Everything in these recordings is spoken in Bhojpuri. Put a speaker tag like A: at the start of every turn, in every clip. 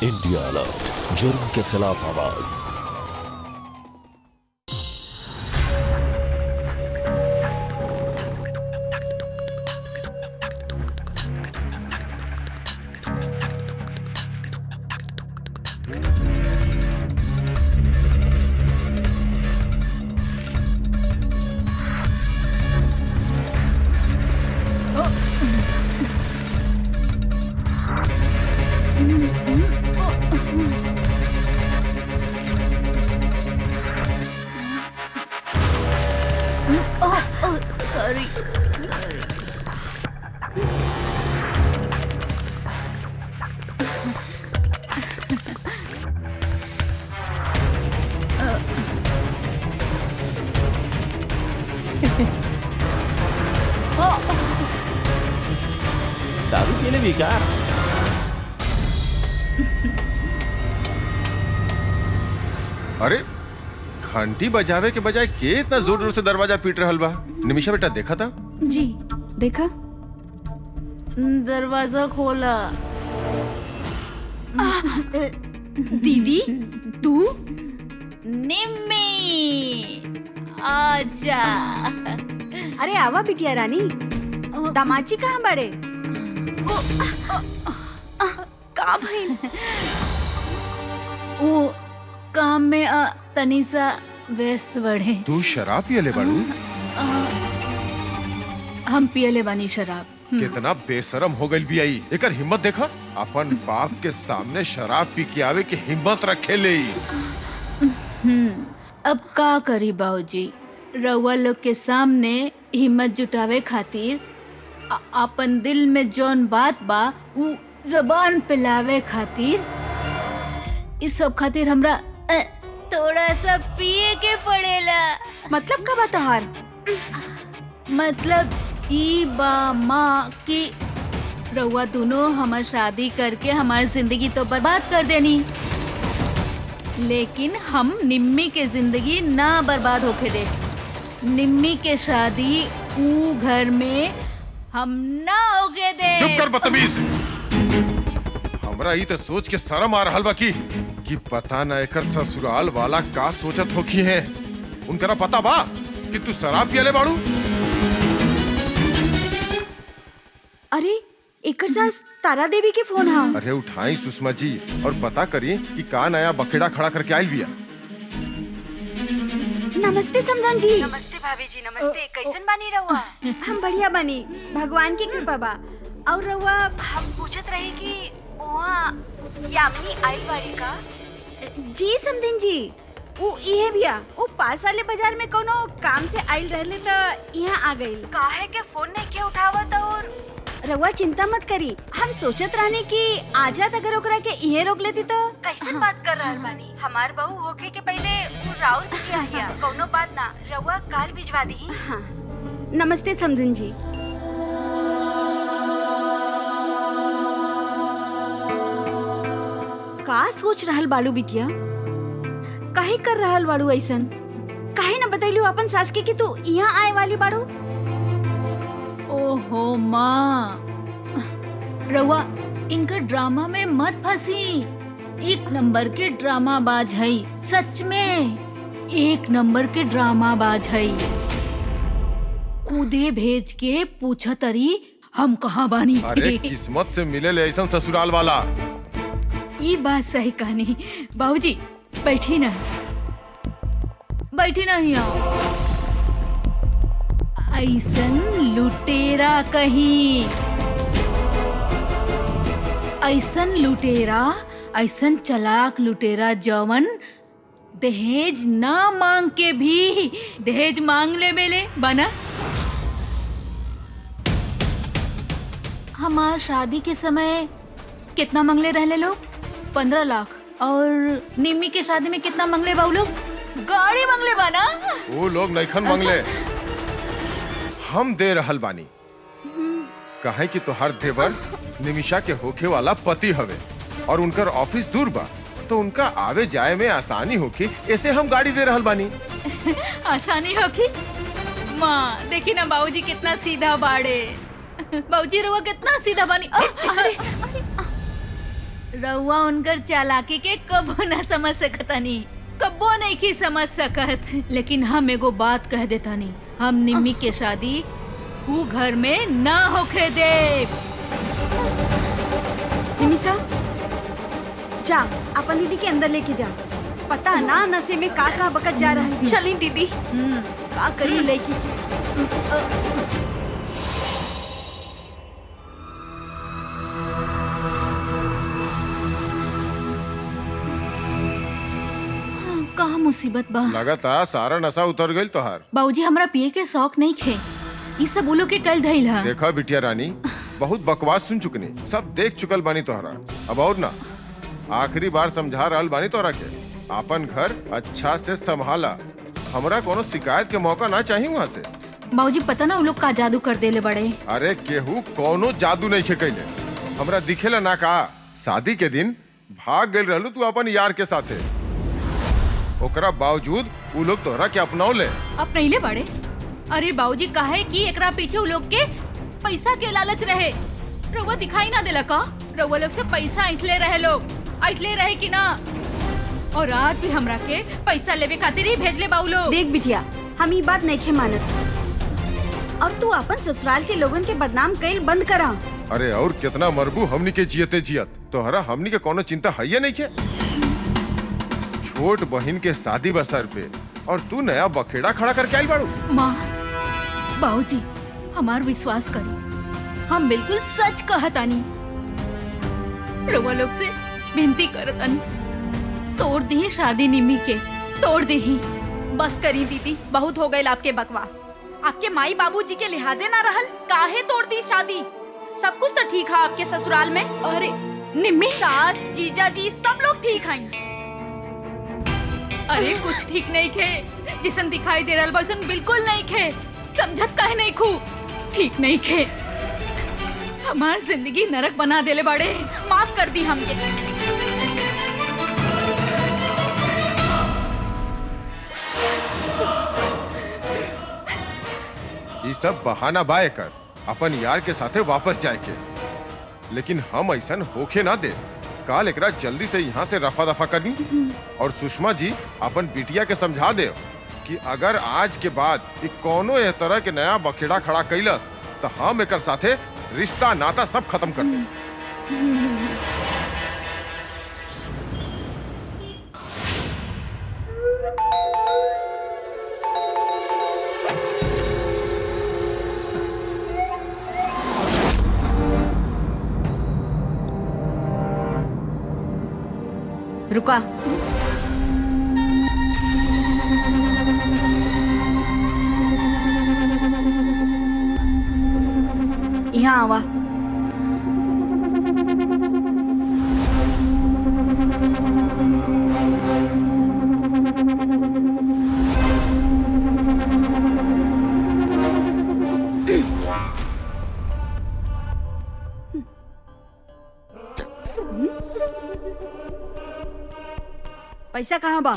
A: इंडिया अलर्ट, जुर्म के खिलाफ आवाज।
B: दारू पीने भी क्या?
C: अरे घंटी बजावे के बजाय के इतना जोर जोर से दरवाजा पीट रहल बा? निमिषा बेटा देखा था?
D: जी देखा।
E: दरवाजा खोला।
D: दीदी तू?
E: निम्मी आजा।
D: अरे आवा बिटिया रानी, दामाजी कहाँ बड़े? का भइल?
E: वो काम में तनीसा व्यस्त बढ़े।
C: तू शराब पियले बाड़ू?
E: हम पियले बानी शराब।
C: कितना बेशरम हो गई भी आई। एकर हिम्मत देखा, अपन बाप के सामने शराब पी के आवे की हिम्मत रखे ले।
E: अब का करी बाबूजी, रउआ लोग के सामने हिम्मत जुटावे खातिर अपन दिल में जौन बात बा वो जबान पे लावे खातिर इस सब खातिर हमरा थोड़ा सा पिए के पड़ेला।
D: मतलब का बात तोहार?
E: मतलब ई बा माँ की रउआ दोनों हमार शादी करके हमारी जिंदगी तो बर्बाद कर देनी, लेकिन हम निम्मी के जिंदगी ना बर्बाद होके दे। निम्मी के शादी ऊ घर में हम ना होके दे।
C: चुप कर बदतमीज। हमरा ई तो सोच के शर्म आ रहल बा कि पता न एकर ससुराल वाला का सोचत होखी है। उनकरा पता बा कि तू शराब पियले बाड़ू?
D: अरे एकर सास तारा देवी के फोन हा।
C: अरे उठाई सुषमा जी और पता करी कि का नया बकेड़ा खड़ा करके आइल बिया।
D: नमस्ते समधन जी। नमस्ते भाभी जी। नमस्ते। कैसन बानी रहुआ? हम बढ़िया बानी, भगवान की कृपा बा। और रहुआ हम पूछत रही कि वहाँ यामिनी आइल बाड़ी का? जी समधन जी, वो इहे बिया। वो पास वाले बाजार में कोनो काम से आइल रहले तो यहाँ आ गई। काहे के फोन नहीं के उठावत? और रउआ चिंता मत करी, हम सोचत रहने कि आजाद अगर ओकरा के इहे रोक लेती तो। कैसन बात कर रहल बानी? हमार बहू होके के पहले वो राउर बिटिया हिया। कोनो बात ना, रउआ काल भिजवा दी। हाँ। नमस्ते समधन जी। का सोच रहल बालू बिटिया? काहे कर रहल बाड़ू ऐसन? काहे न बतैलू अपन सास के कि तू यहाँ आए वाली बाड़ू?
E: ओहो माँ, रउआ इनका ड्रामा में मत फंसी। एक नंबर के ड्रामा बाज है, सच में एक नंबर के ड्रामा बाज है। कूदे भेज के पूछा तरी हम कहाँ बानी।
C: अरे किस्मत से मिले ले ऐसा ससुराल वाला।
E: ये बात सही कहानी। बाबूजी बैठी ना, बैठी ना यहाँ। ऐसन लुटेरा कहीं, ऐसन लुटेरा, ऐसन चलाक लुटेरा जवन दहेज ना मांग के भी दहेज मांग ले बेले बना। हमार शादी के समय कितना मंगले रहले लोग? 15 लाख। और निम्मी के शादी में कितना मंगले बाऊ लोग? गाड़ी मंगले बाना।
C: वो लोग नैखन मंगले, हम दे रहल बानी। काहे कि तोहार देवर निमिषा के होखे वाला पति हवे और उनकर ऑफिस दूर बा, तो उनका आवे जाए में आसानी होखी, ऐसे हम गाड़ी दे रहल बानी।
E: आसानी होखी? माँ देखी ना बाबूजी कितना सीधा बाड़े। बाबूजी रहुआ कितना सीधा बानी। अरे, अरे, अरे। रउआ उनकर चालाकी के कबो ना समझ सकतानी, कबो नहीं की समझ सकत। लेकिन हम एगो बात कह देतानी, हम निम्मी के शादी ऊ घर में ना होके दे।
D: निमिषा, जा अपन दीदी के अंदर लेके जा। पता ना नशे में का बकत जा रहा है।
B: चली दीदी।
D: का करी लड़की की।
E: का मुसीबत बा।
C: लगातार सारा नशा उतर गई तोहार।
E: बाबूजी हमरा पिए के शौक नहीं खे, ये सब उलो के कल धइल हा।
C: देखा बिटिया रानी, बहुत बकवास सुन चुकनी, सब देख चुकल बानी तोहरा। अब और ना, आखिरी बार समझा रहल बानी तोहरा के अपन घर अच्छा से संभाला। हमरा कोनो शिकायत के मौका ना चाहिए वहाँ से।
E: बाबूजी पता ना उ लोग का जादू कर देले बड़े।
C: अरे केहू कोनो जादू नहीं कैले, हमरा दिखेला ना का। शादी के दिन भाग गई रहलू तू अपन यार के साथे, ओकरा बावजूद उ लोग तोहरा के अपनाओ ले।
E: अपनैले बड़े। अरे बाबूजी काहे कि एकरा पीछे उ लोग के पैसा के लालच रहे। रउआ दिखाई ना देला का? रउआ लोग से पैसा ऐंठले रहे, लोग ऐंठले रहे कि ना। और आज भी हमरा के पैसा लेवे खातिर ही भेजले बाऊ लोग।
D: देख बिटिया, हम ये बात नहीं खे मानत और तू अपन ससुराल के लोगन के बदनाम कइल बंद करा।
C: अरे और कितना मरबू हमनी के जियते जियत, तोहरा हमनी के कोनो चिंता है नहीं के। छोट बहन के शादी बसर पे और तू नया बखेड़ा खड़ा करके आई बाड़ू।
E: माँ, बाबूजी हमार विश्वास करी, हम बिल्कुल सच कहतानी। रउआ लोग से विनती करतानी, तोड़ दी शादी निम्मी के, तोड़ दी।
B: बस करी दीदी, बहुत हो गए आपके बकवास। आपके माई बाबूजी के लिहाजे ना रहल, काहे तोड़ दी शादी? सब कुछ तो ठीक है आपके ससुराल में।
E: अरे निम्मी,
B: सास जीजा जी सब लोग ठीक हैं।
E: अरे कुछ ठीक नहीं खे, जिसन दिखाई दे रहा वैसन बिल्कुल नहीं खे। समझत काहे नहीं खू, ठीक नहीं खे। हमार जिंदगी नरक बना देले बड़े।
B: माफ कर दी हमके।
C: ये सब बहाना बाए कर अपन यार के साथे वापस जाए के, लेकिन हम ऐसा होके ना दे। काल एकरा जल्दी से यहाँ से रफा दफा करनी और सुषमा जी अपन बिटिया के समझा दे कि अगर आज के बाद ई कोनो एह तरह के नया बखेड़ा खड़ा कैलस तो हम एकर साथे रिश्ता नाता सब खत्म कर दे।
D: रुका। यहाँ आवा। पैसा कहाँ बा?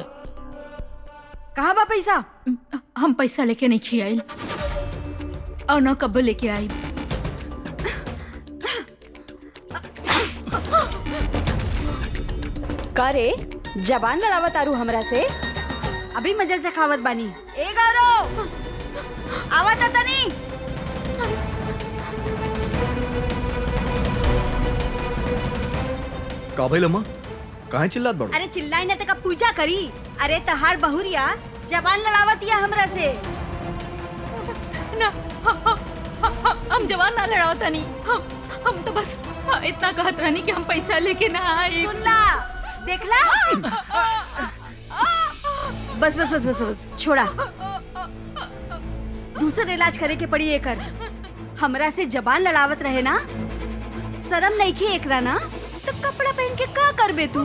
D: कहाँ बा पैसा?
E: हम पैसा लेके नहीं खियाइल और न कब लेके आई।
D: करे जबान लड़ावत आरू हमरा से? अभी मजा चखावत बानी। ए गारो आवत तनी।
F: का भइल अम्मा, काहे चिल्लात बाड़ू?
D: अरे चिल्लाई न तका पूजा करी। अरे तहार बहुरिया जबान लड़ावत या हमरा से।
E: ना हम जवान ना लड़ावता नहीं। हम तो बस इतना कहत रहनी कि हम पैसा लेके ना आए।
D: सुनला, देखला। बस बस बस बस बस छोड़ा। दूसरा इलाज करे के पड़ी एकर। हमरा से जबान लड़ावत रहे ना, शर्म नहीं खे एकरा ना, तो कपड़ा पहन के का करबे तू?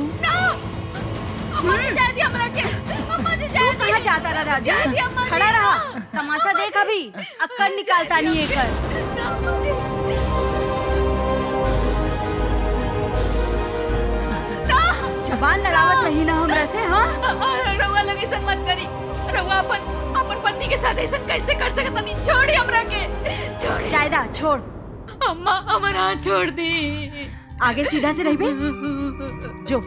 D: कहाँ जाता रहा राजू? खड़ा रहा, तमाशा देख। अभी अक्कड़ निकालता नहीं एकर। जबान लड़ावत रही ना हमरा से। हाँ
E: रउआ लगे ऐसा मत करी। रउआ अपन पत्नी के साथ ऐसा कैसे कर सकत? नहीं, छोड़ी हमरा के, छोड़ी।
D: जायदा छोड़।
E: अम्मा हमारा हाथ छोड़ दी।
D: आगे सीधा से रहिबे। जो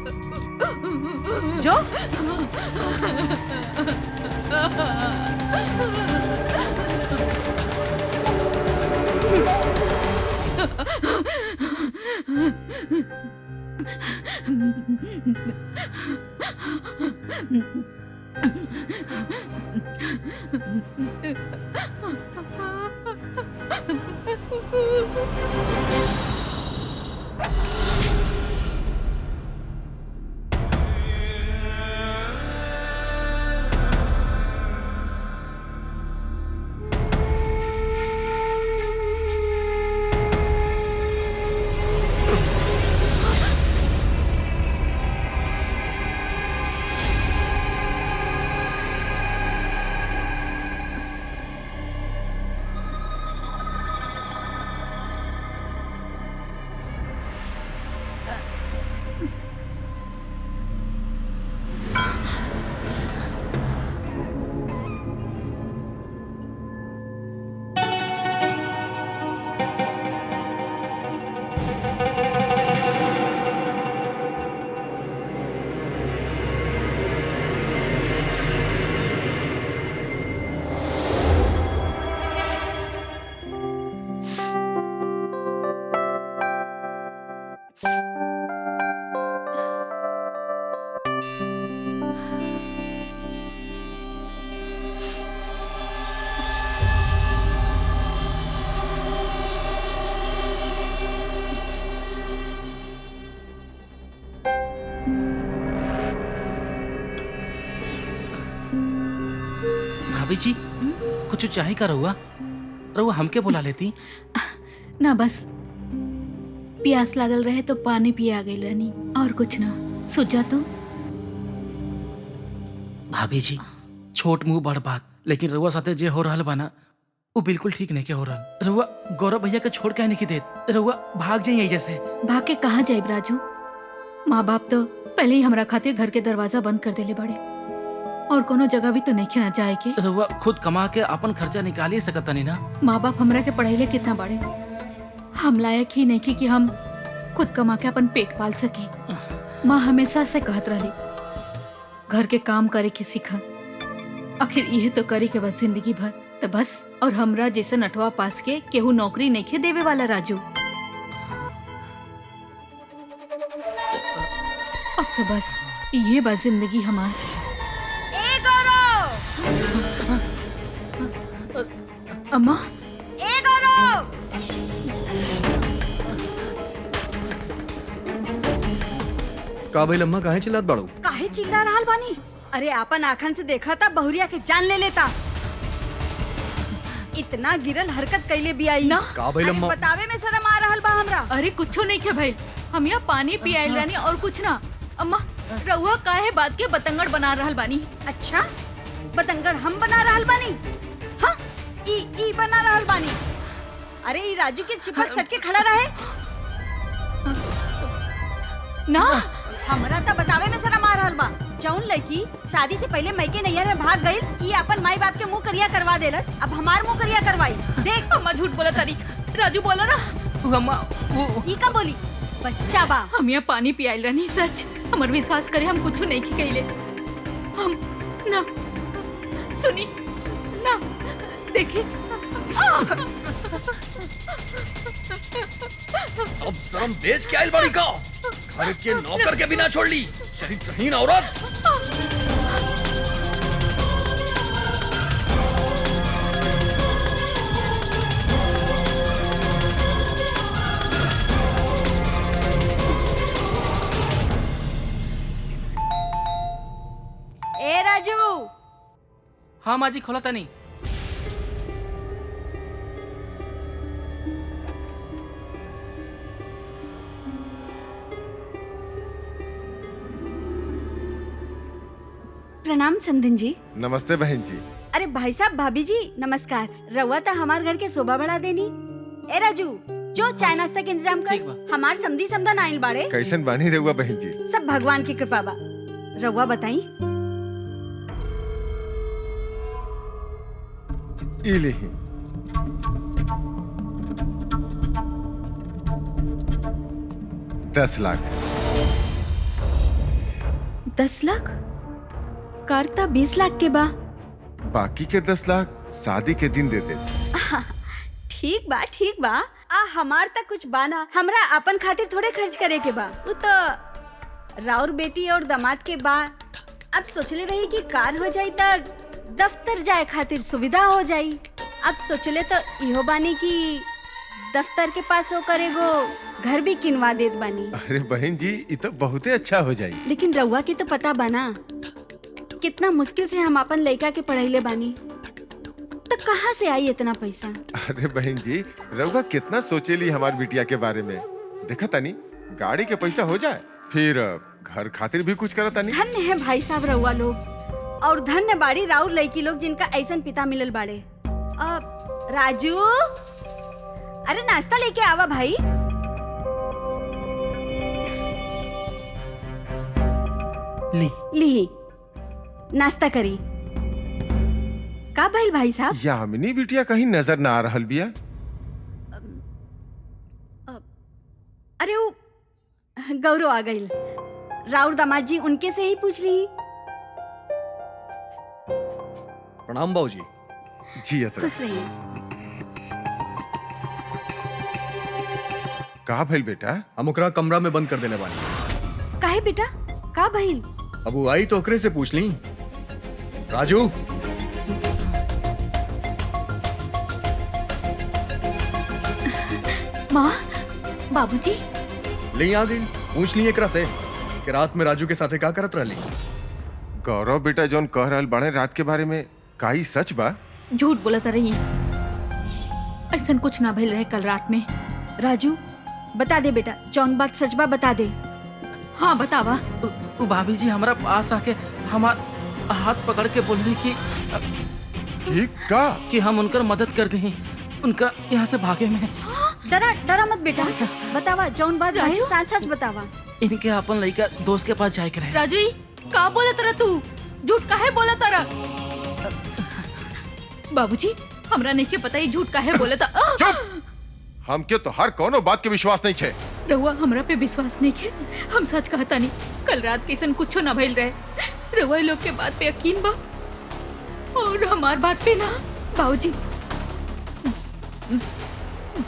D: जो
G: भाभी जी कुछ चाहे का रहुआ रहुआ हमके बुला लेती।
E: ना बस प्यास लागल रहे तो पानी पिए आ गई रहनी और कुछ ना। सोचा तो
G: भाभी जी छोट मुंह बड़ बात, लेकिन रहुआ साथे जे हो रहल बाना वो बिल्कुल ठीक नहीं के हो रहल। रहुआ गौरव भैया के छोड़ के नहीं देत, रहुआ भाग जाइए जैसे।
E: भाग के कहाँ जाए राजू? माँ बाप तो पहले ही हमरा खातिर घर के दरवाजा बंद कर देले बड़े और कोनो जगह भी तो नहीं खेना जाए के।
G: रहुआ खुद कमा के अपन खर्चा निकाल ही सकता नहीं ना।
E: माँ बाप हमरा के पढ़ाई ले कितना बड़े, हम लायक ही नहीं कि हम खुद कमा के अपन पेट पाल सके। माँ हमेशा से कहत रही घर के काम करे के सीखा, आखिर यह तो करे के बस जिंदगी भर। तो बस और हमरा जैसे नटवा पास के केहू नौकरी नहीं खे देवे वाला राजू। अब तो बस ये बस जिंदगी हमार।
B: ए गौरव,
E: अम्मा
B: ए गौरव,
F: का भाई लम्मा काहे चिल्लात बाड़ू?
D: काहे चिल्ला रहल बानी? अरे आपन आँखन से देखा था बहुरिया के जान ले लेता। इतना गिरल हरकत कैले भी आई
E: ना।
F: का भाई
D: अरे
F: लम्मा?
D: बतावे में शर्म आ रहल बा हमरा।
E: अरे कुछो नहीं खे भाई, हम यहाँ पानी पियाइल रानी और कुछ ना। अम्मा रउआ काहे बात के बतंगड़ बना रहल बानी?
D: अच्छा बतंगड़ हम बना रहल बानी? हाँ ई बना रहल बानी। अरे ई राजू के चिपक सट के खड़ा रहे।
E: ना
D: हमरा तो बतावे में शर्म आ रहल बा। जौन लड़की शादी से पहले मैके नैहर में भाग गई, ई अपन माई बाप के मुंह करिया करवा देलस, अब हमार मुंह करिया करवाई। देख
E: अम्मा झूठ बोला तारी। राजू बोला ना।
G: अम्मा वो
D: ई का बोली? बच्चा बा।
E: हम यहाँ पानी पियाइल रानी, सच हमर विश्वास करे हम कुछ नहीं कइले। हम ना सुनी ना देखी।
F: सब शर्म बेच के आइल बाड़ी का? घर के नौकर के बिना छोड़ ली, चरित्रहीन औरत।
D: ए राजू।
G: हाँ माँ जी खोला था नहीं।
D: प्रणाम समधन जी।
C: नमस्ते बहन जी।
D: अरे भाई साहब भाभी जी नमस्कार। रउआ था हमार घर के शोभा बढ़ा देनी। ए राजू जो चाय नाश्ता के इंतजाम
G: ठीक
D: कर।
G: बा।
D: हमार समधी समधन आइल बाड़े।
C: कैसन बानी रहुआ बहन जी?
D: सब भगवान की कृपा बा। रउआ बताई।
C: ई लिही। 10 लाख।
D: 10 लाख? करता 20 लाख के बा।
C: बाकी के 10 लाख शादी के दिन दे दे।
D: ठीक बा हमार तक कुछ बाना, हमरा अपन खातिर थोड़े खर्च करे के बा। उ तो राउर बेटी और दामाद के बा। अब सोचले रही कि कार हो जाई त दफ्तर जाए खातिर सुविधा हो जाई। अब सोचले तो इहो बानी कि दफ्तर के पास हो करेगो घर भी किनवा देत बानी।
C: अरे बहन जी, ये तो बहुते अच्छा हो जाई।
D: लेकिन रउआ के तो पता बाना कितना मुश्किल से हम अपन लड़का के पढ़ाईले बानी, तो कहाँ से आई इतना पैसा?
C: अरे बहन जी, रउआ कितना सोचेली हमार बिटिया के बारे में। देखा तानी गाड़ी के पैसा हो जाए, फिर घर खातिर भी कुछ करा तानी।
D: धन्य है भाई साहब रउआ लोग, और धन्य बाड़ी राउर लड़की लोग जिनका ऐसन पिता मिलल बाड़े। राजू, अरे नाश्ता लेके आवा भाई। ली नाश्ता करी। का भइल भाई साहब?
C: यामिनी बिटिया कहीं नजर ना आ रहल बिया।
D: अरे वो गौरव आ गई। राउर दामाद जी उनके से ही पूछ ली।
F: प्रणाम बाबूजी।
C: जी अतरा।
D: खुश रहिए।
C: का भइल बेटा?
F: हम ओकरा कमरा में बंद कर देले बानी।
D: काहे बेटा, का भइल?
F: अब वो आई तो ओकरे से पूछ ली। राजू,
E: माँ, बाबूजी,
F: ले आ गई। पूछ ली एकरा से कि रात में राजू के साथे का करत रहली।
C: गौरव बेटा जौन कह रहल बाड़े रात के बारे में, का ई सच बा?
E: झूठ बोलत रही। ऐसा कुछ ना भइल रहे कल रात में।
D: राजू बता दे बेटा, जौन बात सच बा बता दे।
E: हाँ बतावा।
G: भाभी जी हमारा पास आके हमार हाथ पकड़ के बोल रही
C: ठीक का?
G: कि हम उनकर मदद कर दी, उनका यहाँ से भागे में।
D: डरा मत बेटा, बतावा जौन बात
E: राजू?
D: सच सच बतावा।
G: इनके अपन लड़का दोस्त के पास जाए के रहे।
E: राजू का बोला तरा तू? झूठ काहे बोला तरा? बाबूजी हमरा नहीं के पता ही झूठ काहे बोला था।
C: चुप! हमके तो हर कोनो बात के विश्वास नहीं खे।
E: रहुआ हमरा पे विश्वास नहीं के, हम सच कहता नहीं। कल रात कैसन कुछो ना भइल रहे। रहुआ लोग के बात पे यकीन बा और हमार बात पे ना। बाबूजी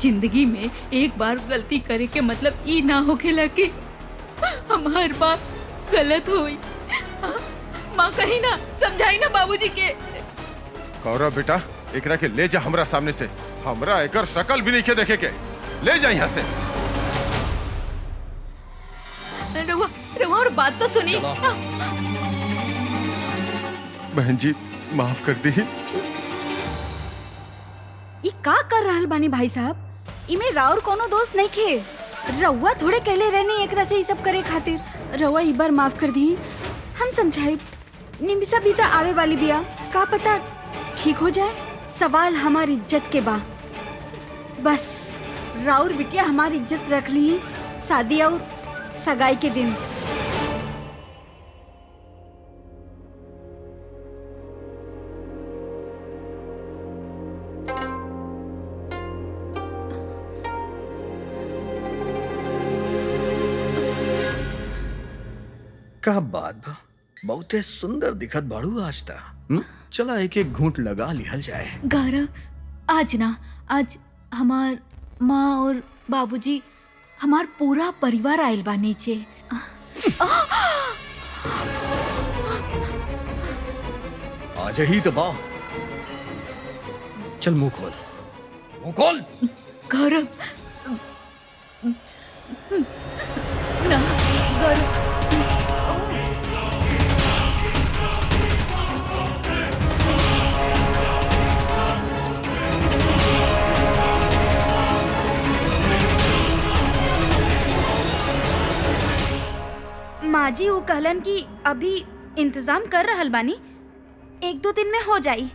E: जिंदगी में एक बार गलती करे के मतलब ई ना होखेला कि हमार बात गलत होई। माँ कही ना, समझाई ना बाबूजी के।
C: गौरव बेटा, एकरा के ले जा हमरा सामने से। हमरा एकर शकल भी नहीं के देखे के। ले जा यहाँ से।
E: रहुआ और बात तो सुनी।
C: बहन जी माफ कर दी।
D: ई का कर रहल बानी भाई साहब? इमे राउर कोनो दोस्त नहीं खे। रउआ थोड़े कहले रहनी एकरा से ई सब करे खातिर। रउआ ई बार माफ कर दी, हम समझाई। निमिषा भी तो आवे वाली बिया, का पता ठीक हो जाए। सवाल हमारी इज्जत के बा। बस राउर बिटिया हमारी इज्जत रख ली शादी और सगाई के दिन।
F: का बात बा, बहुते सुंदर दिखत बाड़ू आज ता। चला एक एक घूंट लगा लिहल जाए।
E: गौरव आज ना, आज हमार माँ और बाबूजी, हमार पूरा परिवार आयल बा नीचे।
F: आज ही तो बा। चल मुंह खोल, मुंह खोल।
E: गौरव ना, गौरव
B: माँ जी वो कहलन कि अभी इंतजाम कर रहल बानी, 1-2 दिन में हो जाई।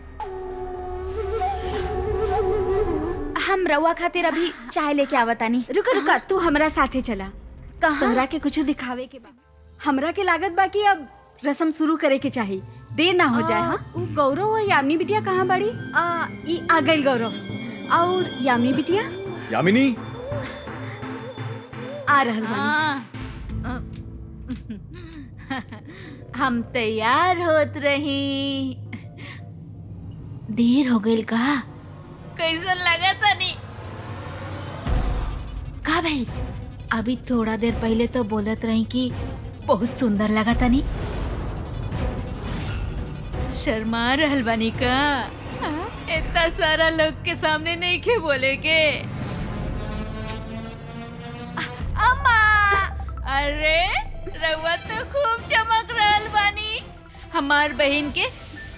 B: हम रउआ खातिर अभी चाय लेके आवतानी।
D: रुका रुका, तू हमरा साथे चला।
B: कहाँ?
D: तोहरा के कुछ दिखावे के बा। हमरा के लागत बा कि अब रस्म शुरू करे के चाही, देर ना हो जाए। हाँ, उ गौरव और यामिनी बिटिया कहाँ बड़ी? ई आ गई गौरव और यामिनी बिटिया
F: यामिनी,
D: आ रहल बानी।
E: हाँ हम तैयार होत रही। देर हो गई का? कैसन लगा तनी? का भाई अभी थोड़ा देर पहले तो बोलत रही कि बहुत सुंदर लगा तनी। शर्मा रहल बानी का? इतना सारा लोग के सामने नहीं के बोले के। अम्मा, अरे रउआ तो खूब चमक रहल बानी। हमार बहन के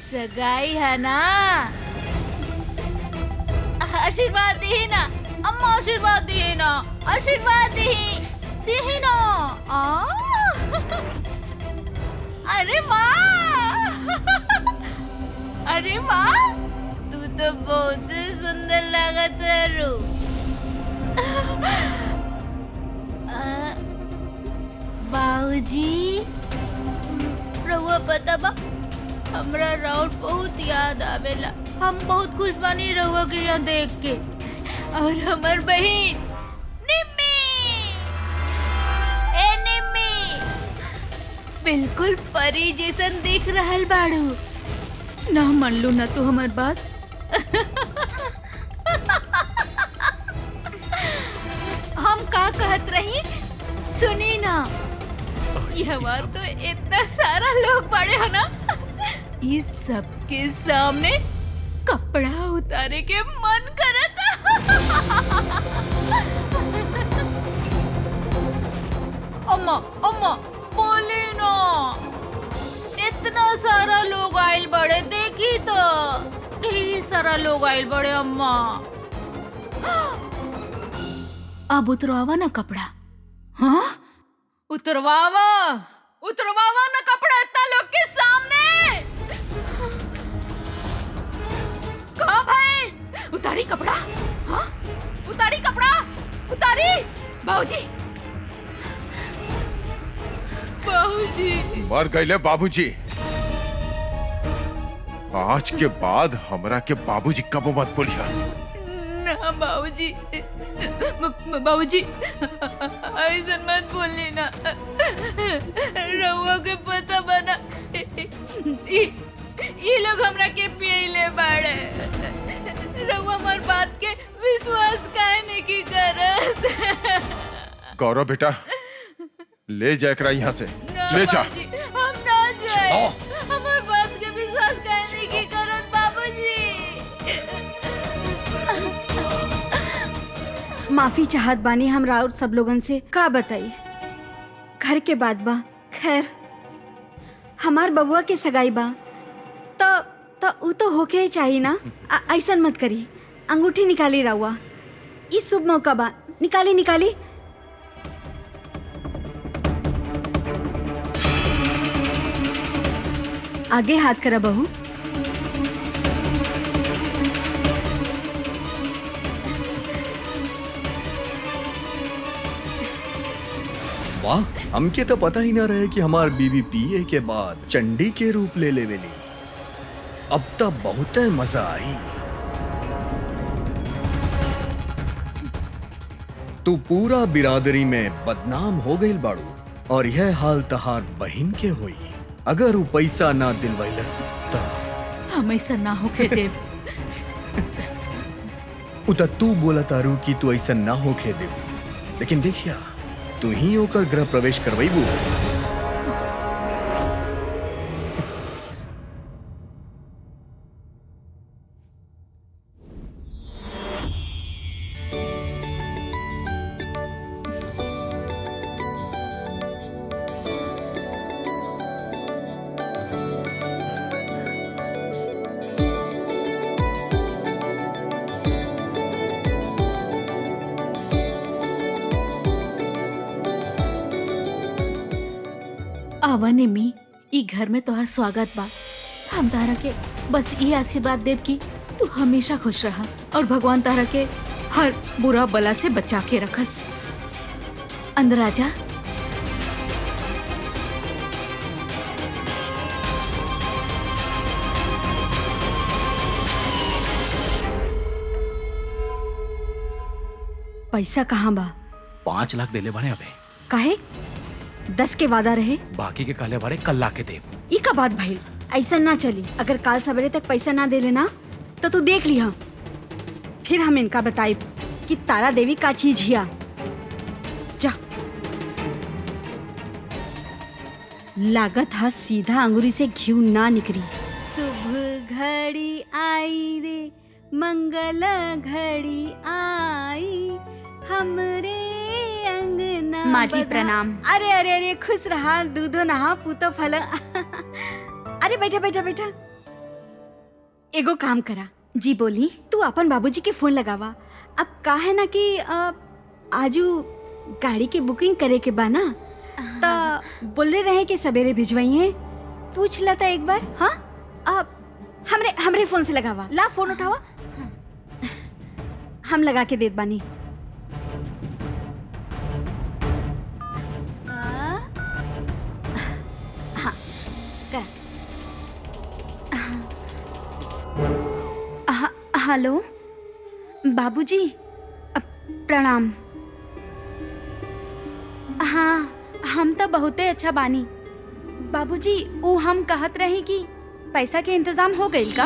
E: सगाई है ना। आशीर्वाद दी ना अम्मा, आशीर्वाद दी ना, आशीर्वाद दी ना। अरे माँ, अरे माँ, तू तो बहुत सुंदर लगत रू। बाबूजी, रउआ पता बा हमरा राउर बहुत याद आवेला। हम बहुत खुश बानी रउआ के यहाँ देख के। और हमर बहन निम्मी, ए निम्मी, बिल्कुल परी जैसन दिख रहल बाड़ू। ना मान लू ना तू हमार बात। हम का कहत रही सुनी ना। यहाँ तो इतना सारा लोग बड़े है ना, इस सब के सामने कपड़ा उतारे के मन करता। अम्मा, अम्मा बोली ना, इतना सारा लोग आइल बड़े, देखी तो ढेर सारा लोग आइल बड़े। अम्मा अब उतरवावा ना कपड़ा। हाँ, उतरवावा, उतरवावा ना कपड़ा इतना लोग के सामने। कहाँ भाई? उतारी कपड़ा। हाँ, उतारी कपड़ा, उतारी। बाबूजी, बाबूजी
C: मर गईले बाबूजी। आज के बाद हमरा के बाबूजी कबो मत बोलिया।
E: ना बाबूजी, बाबूजी ऐसा मत बोली ना। रउआ के पता बना ये लोग हमरा के पियले बाड़े। रउआ हमार बात के विश्वास काहे नहीं की करत?
C: गौरव बेटा, ले जा एकरा यहाँ से, ले जा।
E: बाबूजी, हम ना जाए। हमार बात के विश्वास काहे नहीं की करत बाबूजी?
D: माफी चाहत बानी हमरा और सब लोगन से। का बताई, घर के बात बा। खैर, हमार बबुआ के सगाई बा तो उ तो होके ही चाहिए ना। ऐसा मत करी। अंगूठी निकाली रहुआ, इस शुभ मौका बा। निकाली निकाली। आगे हाथ करा बहू।
F: वाह, हमके तो पता ही ना रहे कि हमार बीबी पिए के बाद चंडी के रूप ले लेवेली। अब तो बहुत मजा आई। तू पूरा बिरादरी में बदनाम हो गई बाड़ू, और यह हाल तहार बहन के हुई। अगर वो पैसा ना दिलवैलस तो
E: हम ऐसा ना होके देव।
F: उता तू बोला तारू कि तू ऐसा ना होके देव, लेकिन देखिया तू ही होकर गृह प्रवेश करवाईबू।
E: आवा निम्मी, ई घर में तोहर स्वागत बा। हम तारा के बस ये आशीर्वाद देव कि तू हमेशा खुश रहा और भगवान तारा के हर बुरा बला से बचा के रखस। अंदर आजा।
D: पैसा कहाँ बा?
G: 5 लाख देले बने अबे।
D: काहे? 10 के वादा रहे।
G: बाकी के काले बारे कल ला के दे।
D: ई का बात भाई, ऐसा ना चली। अगर काल सवेरे तक पैसा ना दे लेना तो तू देख लिया, फिर हम इनका बताई कि तारा देवी का चीज हिया। जा, लागत हा सीधा अंगूरी से घी ना निकली। शुभ घड़ी आई रे, मंगल घड़ी आई, हमरे अंगना
B: माँ जी,
D: बधा-
B: प्रणाम।
D: अरे अरे अरे, खुश रहा, दूधो नहा पूतो फल। अरे बैठा बैठा बैठा। एगो काम करा,
B: जी बोली।
D: तू अपन बाबूजी के फोन लगावा। अब का है ना कि आजू गाड़ी के बुकिंग करे के बा ना, तो बोले रहे कि सवेरे भिजवाइए। पूछ ला था एक बार। हाँ, अब हमरे फोन से लगावा। ला फोन उठावा, हम लगा के देत बानी। हाँ, करा।
B: हेलो बाबूजी, प्रणाम। हाँ, हम तो बहुते अच्छा बानी। बाबूजी, वो हम कहत रही कि पैसा के इंतजाम हो गइल का?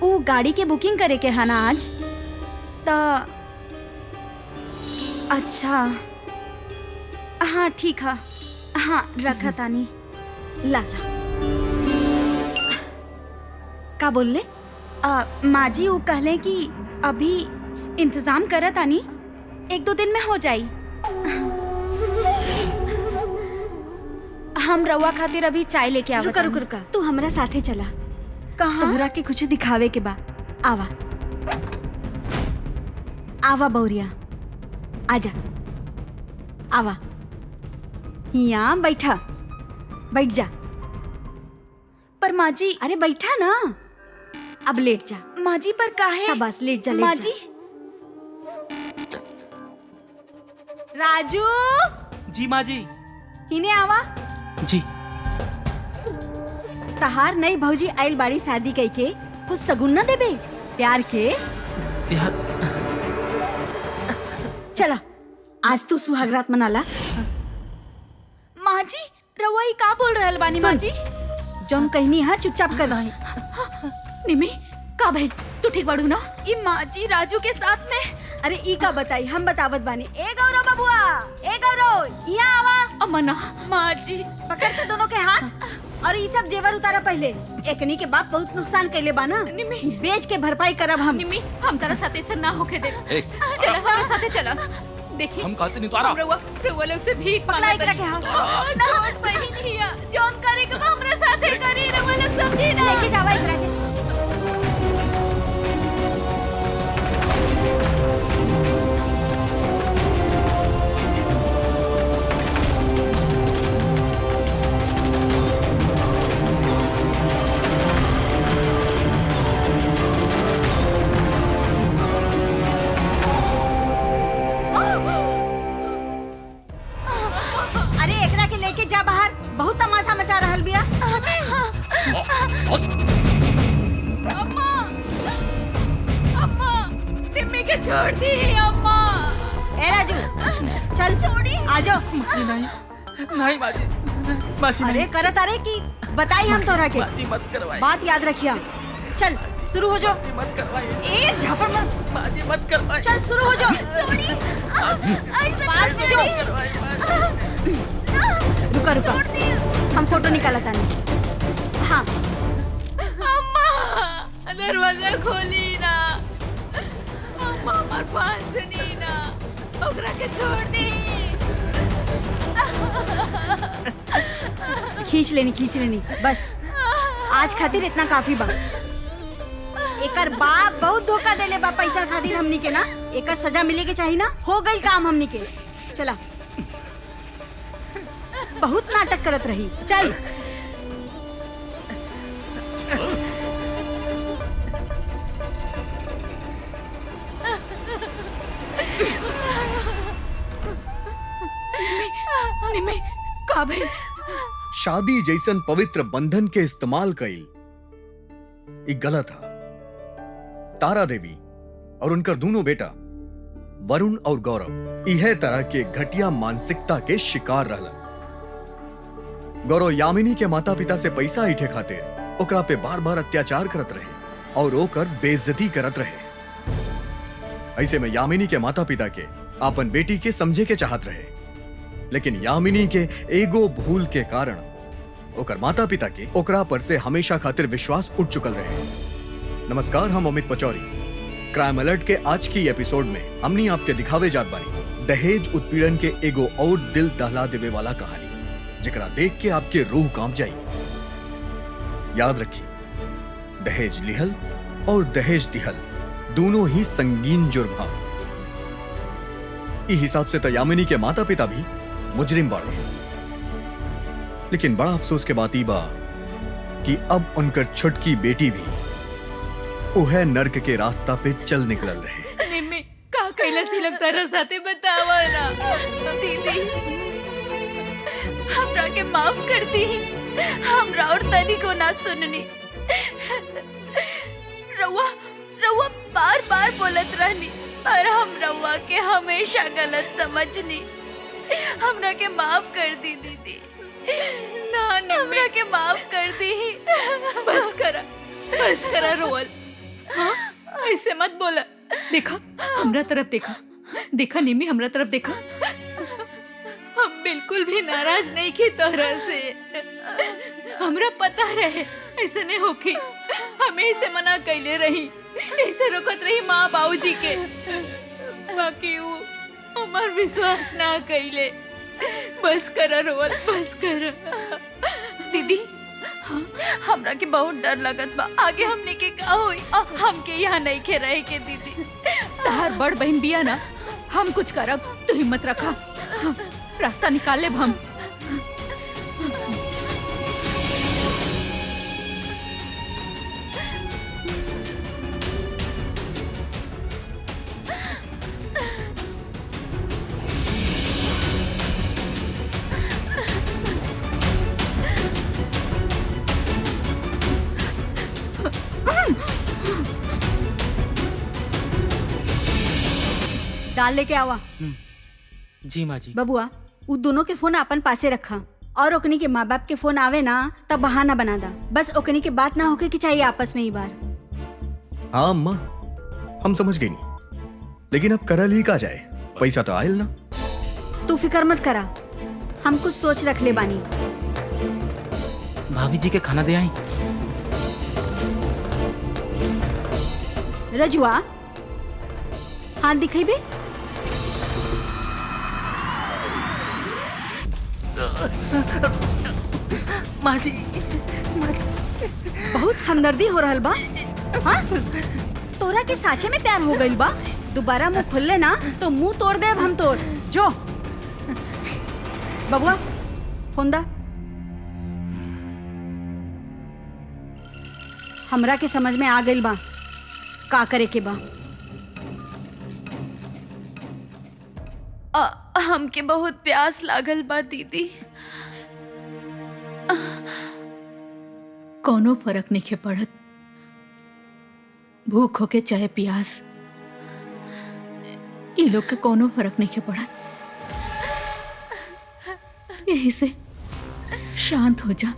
B: वो गाड़ी के बुकिंग करे के है ना आज, तो अच्छा। हाँ ठीक है, हाँ रखा तानी।
D: ला ला। का बोलले?
B: माँ जी वो कहले कि अभी इंतजाम करत तानी, 1-2 दिन में हो जाई। हम रवा खातिर अभी चाय लेके आवत।
D: रुका रुका रुका, तू हमरा साथे चला।
B: कहाँ?
D: तोहरा के कुछ दिखावे के बा। आवा आवा बौरिया, आजा, आवा। यहाँ बैठा, बैठ जा।
B: पर माँ जी,
D: अरे बैठा ना, अब लेट जा।
B: माँ जी पर काहे?
D: शाबाश, लेट जा, लेट
B: माँ
D: जा।
B: जी।
D: राजू,
G: जी माँ जी।
D: इन्हें आवा।
G: जी।
D: तहार नई भौजी आइल बाड़ी शादी कई के, कुछ सगुन न देबे प्यार के?
G: यार
D: चला, आज तू सुहागरात मनाला।
B: माँ जी, रवा ही का बोल रहल बानी? माँ जी,
D: जौन कहनी है चुपचाप कर।
E: निमी, का भाई तू ठीक बाड़ू ना?
B: ये माँ जी राजू के साथ में।
D: अरे ई का बताई, हम बतावत बानी। ए गौरव बबुआ, ए गौरव, यहाँ आवा।
E: अम्मा ना।
B: माँ जी,
D: पकड़ के दोनों के हाथ और ये सब जेवर उतारा पहले। एकनी के बाप बहुत नुकसान कैले बाना,
E: निमी।
D: बेच के भरपाई करब हम।
E: निमी, हम तारा साथे से ना होके दे। चला हमारे साथे चला। देखी,
G: हम कहते नहीं तारा।
E: रउआ लोग से भीख
D: पकड़ा
E: मांगत
D: एकरा के हाथ।
E: छोट बहिन हिया, जौन करे के बा हमरे साथे करी। रउआ लोग समझी ना।
D: लेके जावा एकरा के। अरे एकरा के लेके जा बाहर, बहुत तमाशा मचा रहल बिया।
E: अम्मा, अम्मा, निम्मी के छोड़ दी अम्मा।
D: ए राजू, चल छोड़ी, आ जाओ।
G: नहीं नहीं माँ जी, माँ जी
D: अरे
G: नहीं।
D: करत अरे की बताई हम तोरा के।
G: माँ जी मत करवाइए।
D: बात याद रखिया। चल शुरू हो जाओ।
G: मत करवाइए।
D: एक झापड़ मत।
G: माँ जी मत करवाइए।
D: चल शुरू हो जाओ। पास में जो। रुका रुका, हम फोटो निकाला था। हाँ,
E: अम्मा, दरवाजा खोली ना। अम्मा हमार पास सुनी ना, ओकरा के छोड़ दी।
D: खींच लेनी बस। आज खातिर इतना काफी बा। एकर बाप बहुत धोखा देले बा पैसा खातिर हमनी के ना। एकर सजा मिले के चाहिए ना। हो गई काम हमनी के। चला, बहुत नाटक करत रही। चल
E: निम्मी, का भाई?
F: शादी जैसन पवित्र बंधन के इस्तेमाल कईल ई गलत है। तारा देवी और उनकर दोनों बेटा वरुण और गौरव यह तरह के घटिया मानसिकता के शिकार रहला। गौरव यामिनी के माता पिता से पैसा ऐठे खातिर ओकरा पे बार बार अत्याचार करत रहे और ओकर बेइज्जती करत रहे। ऐसे में यामिनी के माता पिता के अपन बेटी के समझे के चाहत रहे, लेकिन यामिनी के एगो भूल के कारण ओकर माता पिता के ओकरा पर से हमेशा खातिर विश्वास उठ चुकल रहे। नमस्कार, हम अमित पचौरी। क्राइम अलर्ट के आज की एपिसोड में हमनी आपके दिखावे जात बानी दहेज उत्पीड़न के एगो और दिल दहला देवे वाला कहानी, जेकरा देख के आपके रूह कांप जाई। याद रखिए, दहेज लिहल और दहेज दिहल दोनों ही संगीन जुर्म है। इस हिसाब से तो यामिनी के माता पिता भी मुजरिम बाड़े, लेकिन बड़ा अफसोस के बात ई बा कि अब उनकर छोटकी बेटी भी उहे नर्क के रास्ता पे चल निकलल रहे।
E: निम्मी का कैला सी लगता रसाते बतावा ना।
B: दीदी, हमरा के माफ कर दी। हमरा और तनी को ना सुननी। रउआ बार बार बोलत रहनी, पर हम रउआ के हमेशा गलत समझनी। हमरा के माफ कर दी दीदी।
E: ना
B: हमरा के माफ कर दी।
E: बस करा रोअल। हाँ? ऐसे मत बोला। देखा, हमरा तरफ देखा निम्मी, हमरा तरफ देखा। हम बिल्कुल भी नाराज नहीं की तोहरा से। हमरा पता रहे ऐसे नहीं होके, हमें ऐसे मना कैले रही, ऐसे रोकत रही माँ बाबूजी के, बाकी वो हमार विश्वास ना कैले। बस करा रोअल, बस करा।
B: दीदी, हमरा के बहुत डर लगत बा। आगे हमने के का होई? हमके यहाँ नहीं के रहे के दीदी।
E: तहार बड़ बहन बिया ना, हम कुछ करब, तू हिम्मत रखा। रास्ता निकाल लेब हम।
D: दाल लेके आवा।
G: जी माँ जी।
D: बबुआ, उ दोनों के फोन अपन पासे रखा और ओकनी के माँ बाप के फोन आवे ना तब बहाना बना दा। बस ओकनी के बात ना होके कि चाहिए आपस में ही बार।
F: हाँ अम्मा, हम समझ गई नहीं, लेकिन अब करल ही का जाए, पैसा तो आयल ना।
D: तू फिकर मत करा, हम कुछ सोच रख ले बानी।
G: भाभी जी के खाना दे आई।
D: रजुआ, हाथ दिखाई बे।
G: माँ जी।
D: बहुत हमदर्दी हो रहल बा। हाँ? तोरा के साचे में प्यार हो गइल बा। दोबारा मुंह खुलले ना तो मुंह तोड़ देब हम तोर। जो बबुआ, फोन दा। हमरा के समझ में आ गइल बा का करे के बा।
B: हमके बहुत प्यास लागल बा दीदी।
E: कोनो फर्क नहीं के पड़त, भूख होके चाहे प्यास, ये लोग के कोनो फर्क नहीं के पड़त। यही से शांत हो जा।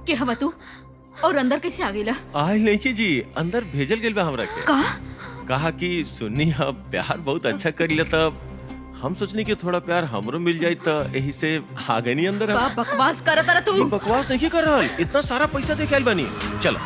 E: क्या हवा तू और अंदर कैसे आ गईला?
H: आयल नहीं की जी, अंदर भेजल गेल बा हमरा के। कहा कि सुन्नी आप प्यार बहुत अच्छा करी तब हम सोचनी कि थोड़ा प्यार हमरो मिल जाए, तो यही से आ गई नहीं अंदर।
E: का बकवास करत रहा तू?
H: बकवास नहीं कर रहा, इतना सारा पैसा दे के आइल बानी। चलो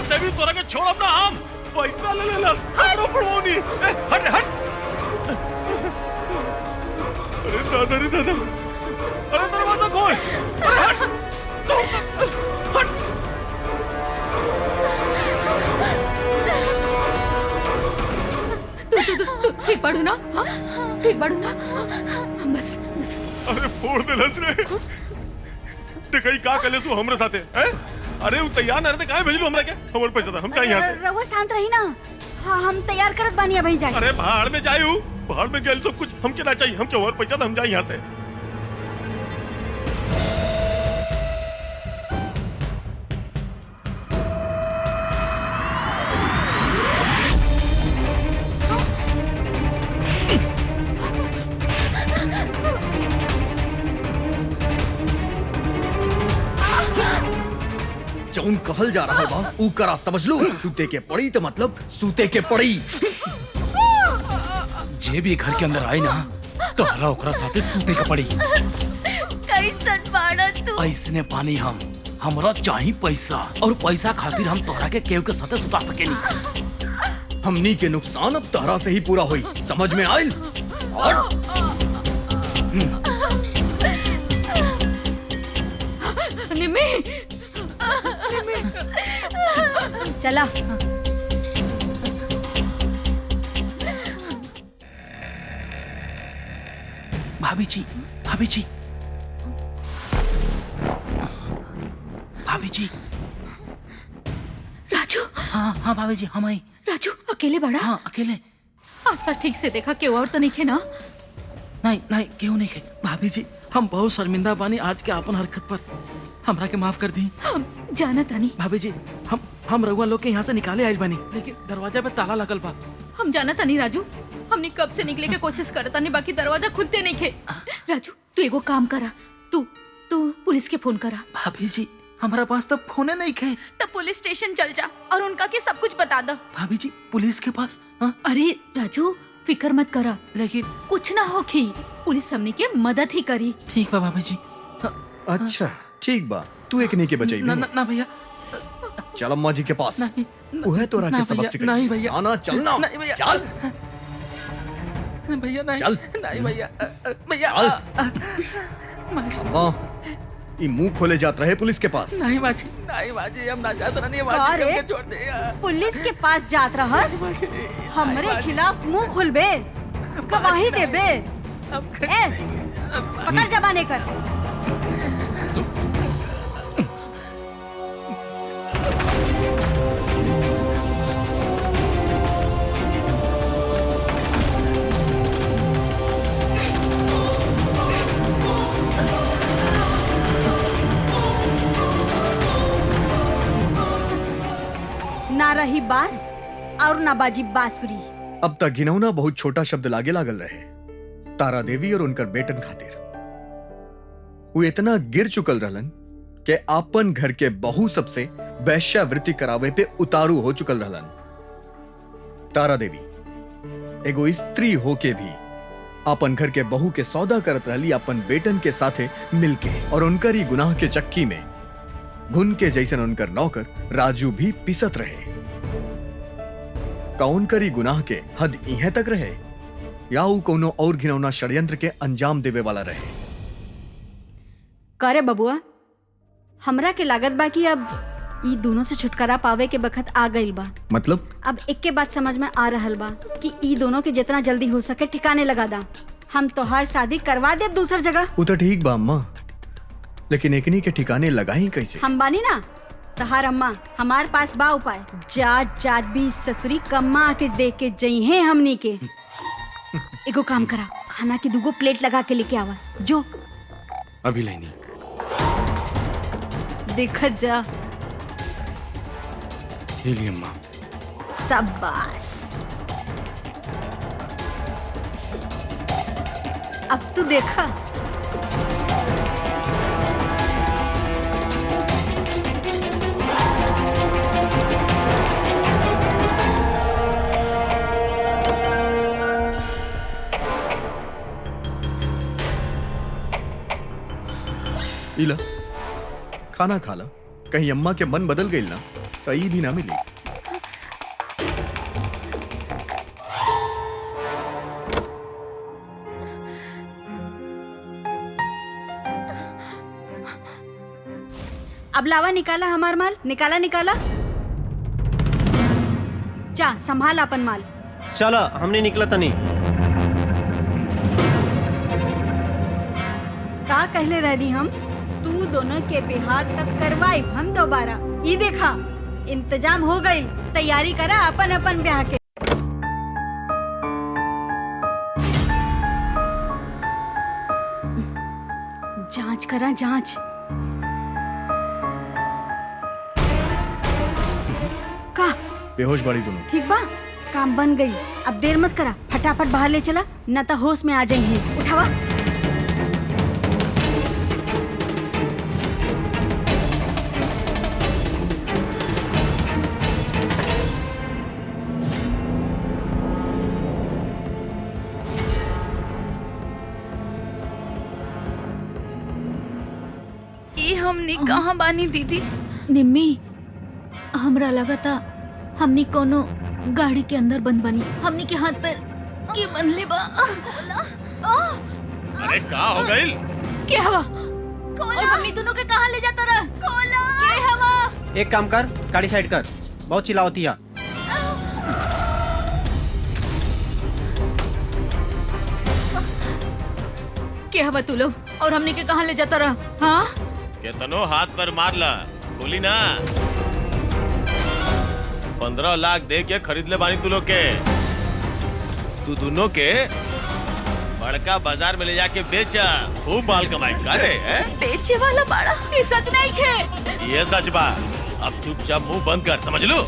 H: देवी तोरा के छोड़ अपना हम पैसा ले लेलस। हमरो पड़ोनी हट हट। अरे दादा रे दादा, अरे दरवाजा खोल। अरे हट हट। रे देखई का कले सु हमरे साथे हैं? अरे वो तैयार ना रहते काहे भेजलू हमरा के? हमर पैसा दे, हम जाई यहां से।
D: रउआ शांत रही ना। हाँ हम तैयार करत बानी अभी जाए।
H: अरे भाड़ में जायू, भाड़ में गेल सब कुछ हमके ना चाहिए, हमके और पैसा दे, हम जाई यहां से।
F: जौन कहल जा रहा बा ऊ करा, समझ लो। सूते के पड़ी तो मतलब सूते के पड़ी।
G: जे भी घर के अंदर आई ना तो हरा ओकरा साथे सूते के पड़ी।
B: कैसन बाड़ा तू?
G: ऐसने पानी हमरा चाही पैसा, और पैसा खातिर हम तोहरा के केहू के साथे सुता सकेनी।
F: हमनी के नुकसान अब तहरा से ही पूरा हुई, समझ में आइल? और
E: निमी
D: चला।
G: भाभी जी, भाभी जी, भाभी जी।
E: राजू,
G: हाँ हाँ भाभी जी, हम आई।
E: राजू अकेले बड़ा?
G: हाँ अकेले।
E: आसपास ठीक से देखा, केहू और तो नहीं खे ना?
G: नहीं नहीं, क्यों नहीं है भाभी जी, हम बहुत शर्मिंदा बानी आज के आपन हरकत पर, हमरा के माफ कर दी।
E: हम जाना तानी
G: भाभी जी, हम रउआ लोग के यहाँ से निकाले आइल बानी, लेकिन दरवाजा पे ताला लगल बा।
E: हम जाना तानी राजू, हमने कब से निकले के कोशिश करता नहीं, बाकी दरवाजा खुलते नहीं खे। राजू तू एगो काम करा, तू पुलिस के फोन करा।
G: भाभी जी हमारा पास तो फोने नहीं खे।
B: तो पुलिस स्टेशन चल जा और उनका के सब कुछ बता दो।
G: भाभी जी पुलिस के पास? हाँ?
E: अरे राजू फिकर मत करा,
G: लेकिन
E: कुछ ना होखी, पुलिस हमने के मदद ही करी।
G: ठीक बा भाभी जी।
F: अच्छा ठीक बा, तू एक नहीं के बचाई।
G: ना भैया,
F: चल अम्मा जी के पास, उहे तोरा के सबक सिखाई।
G: नहीं भैया,
F: आना चलना,
G: नहीं भैया,
F: चल
G: भैया, नहीं
F: चल,
G: नहीं भैया, भैया
F: हाँ ये मुंह खोले जात रहे पुलिस के पास।
G: नहीं बाजी, नहीं बाजी, हम ना जात नहीं
D: का
G: बाजी,
D: रे?
G: हमके छोड़ दे यार।
D: पुलिस के पास जात रहस, हमरे खिलाफ मुंह खुलबे, गवाही देबे। ए, पकड़ जबाने कर। ना रही बास और ना बाजी बांसुरी।
F: अब तक घिनौना बहुत छोटा शब्द लागे लागल रहे तारा देवी और उनकर बेटन खातिर। वो इतना गिर चुकल रहलन कि आपन घर के बहू सबसे वैश्यावृत्ति करावे पे उतारू हो चुकल रहलन। तारा देवी एगो स्त्री होके भी अपन घर के बहू के सौदा करत रहली अपन बेटन के साथे मिलके, और उनकर ही गुनाह के चक्की में घुन के जैसन उनकर नौकर राजू भी पिसत रहे। कौन करी गुनाह के हद इहे तक रहे, या ऊ कोनो और घिनौना षड्यंत्र के अंजाम देवे वाला रहे।
D: करे बबुआ, हमरा के लागत बा कि अब ई दोनों से छुटकारा पावे के बखत आ गइल बा।
F: मतलब?
D: अब एक के बात समझ में आ रहल बा कि ई दोनों के जितना जल्दी हो सके ठिकाने लगा दा। हम तोहार शादी करवा देब दूसर जगह।
F: वो तो ठीक बा अम्मा, लेकिन एकनी के ठिकाने लगाई कैसे?
D: हम बानी ना तहार अम्मा, हमार पास बा उपाय। जात जात भी ससुरी कम्मा के दे के जइहे हमनी के। एगो काम करा, खाना की दूगो प्लेट लगा के लेके आवा जो।
G: अभी लेनी।
D: देखत जा।
G: लिए अम्मा।
D: शाबाश। अब तू देखा।
F: इला खाना खाला, कहीं अम्मा के मन बदल गई ना तो ई भी ना मिली।
D: अब लावा, निकाला हमार माल, निकाला निकाला। जा संभाल अपन माल।
I: चला हमने निकला तनी।
D: का कहले रहनी हम, तू दोनों के बिहार तक करवाई हम दोबारा। ये देखा इंतजाम हो गई, तैयारी करा अपन अपन ब्याह के।
B: जांच करा जांच।
D: का
F: बेहोश बाड़ी दोनों।
D: ठीक बा, काम बन गई। अब देर मत करा, फटाफट बाहर ले चला, न तो होश में आ जाएंगे। उठावा।
B: ये हमने कहाँ बानी दीदी?
E: निम्मी, हमरा लगा था हमनी कोनो गाड़ी के अंदर बंद बनी। हमनी के हाथ पैर ये बंधले बा।
H: अरे का हो गइल?
E: क्या हवा? और हमनी दोनों के कहाँ ले जाता रहा? क्या हवा?
I: एक काम कर, गाड़ी साइड कर, बहुत चिल्लाती है।
E: क्या हवा तू लोग? और हमनी के कहाँ ले जाता रहा? हाँ?
H: केतनो हाथ पर मार ला, बोली ना 15 लाख दे के खरीद ले बानी तू लोग के। तू दोनों के बड़का बाजार में ले जाके बेचा, खूब माल कमाई करे।
B: बेचे वाला बाड़ा।
E: ये सच नहीं है।
H: ये सच बा। अब चुपचाप मुंह बंद कर, समझ लो।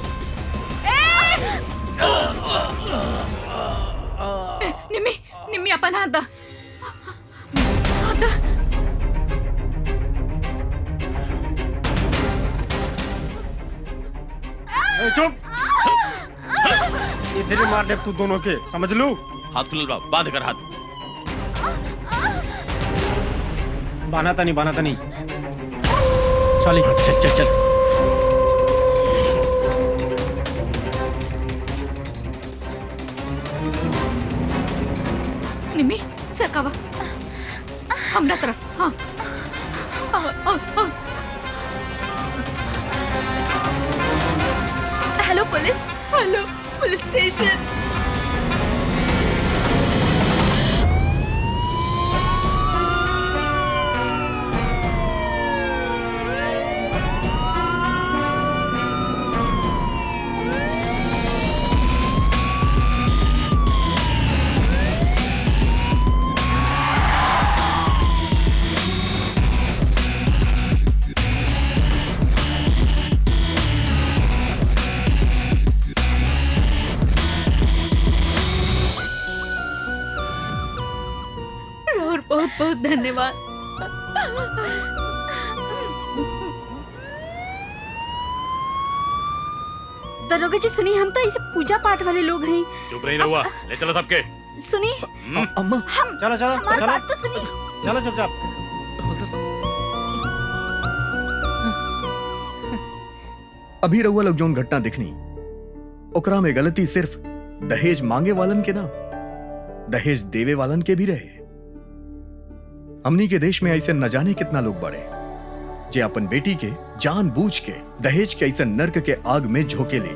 E: निम्मी, निम्मी अपन हाथ दा। हाथ दा।
I: चुप। इधर ही मार दे तू दोनों के, समझ लो।
H: हाथ खुल बा, बांध कर हाथ।
I: बाना नहीं, बाना नहीं। चल
H: चल चल चल।
E: निम्मी, सरकावा। हमरा तरफ। हाँ।
B: Hello police.
E: Hello police station. बहुत बहुत धन्यवाद।
D: दरोगा जी सुनी, हम तो ऐसे पूजा पाठ वाले लोग हैं।
H: चुप रही रहुआ, ले चलो सबके।
D: सुनी,
F: अम्मा
D: हम
I: चलो चलो
D: हमारी
I: चलो
D: बात तो सुनी।
I: चलो चुपचाप।
F: अभी रउआ लोग जोन घटना दिखनी, ओकरा में गलती सिर्फ दहेज मांगे वालन के ना, दहेज देवे वालन के भी रहे। हमनी के देश में ऐसे न जाने कितना लोग बड़े जे अपन बेटी के जानबूझ के दहेज के ऐसे नर्क के आग में झोंके ले,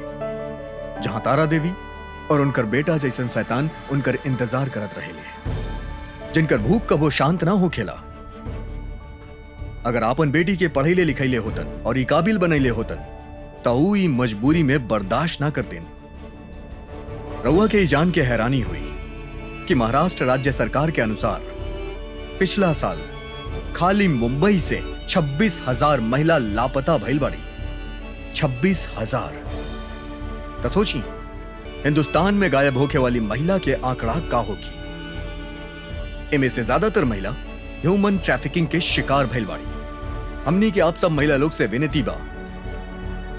F: जहां तारा देवी और उनकर बेटा जैसन शैतान उनकर इंतजार करत रहेले, जिनकर भूख कबो शांत ना हो खेला। अगर आपन बेटी के पढ़ैले लिखैले होतन और ई काबिल बनैले होतन तो ऊ ई मजबूरी में बर्दाश्त ना करतेन। रउआ के जान के हैरानी हुई कि महाराष्ट्र राज्य सरकार के अनुसार पिछला साल खाली मुंबई से 26,000 महिला लापता भइल बाड़ी। 26,000। तो सोची हिंदुस्तान में गायब होके वाली महिला के आंकड़ा का होगी। इनमें से ज्यादातर महिला ह्यूमन ट्रैफिकिंग के शिकार भइल बाड़ी। हमनी के आप सब महिला लोग से विनती बा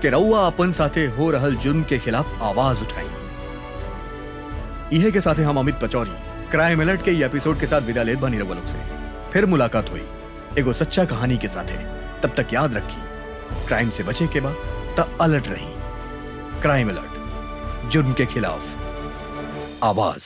F: कि रउआ अपन साथे हो रहल जुर्म के खिलाफ आवाज उठाई। इहे के साथे हम अमित पचौरी क्राइम अलर्ट के ये एपिसोड के साथ विदा लेत बानी रउआ लोग से। फिर मुलाकात हुई एगो सच्चा कहानी के साथे। तब तक याद रखी, क्राइम से बचे के बाद तब अलर्ट रही। क्राइम अलर्ट, जुर्म के खिलाफ आवाज।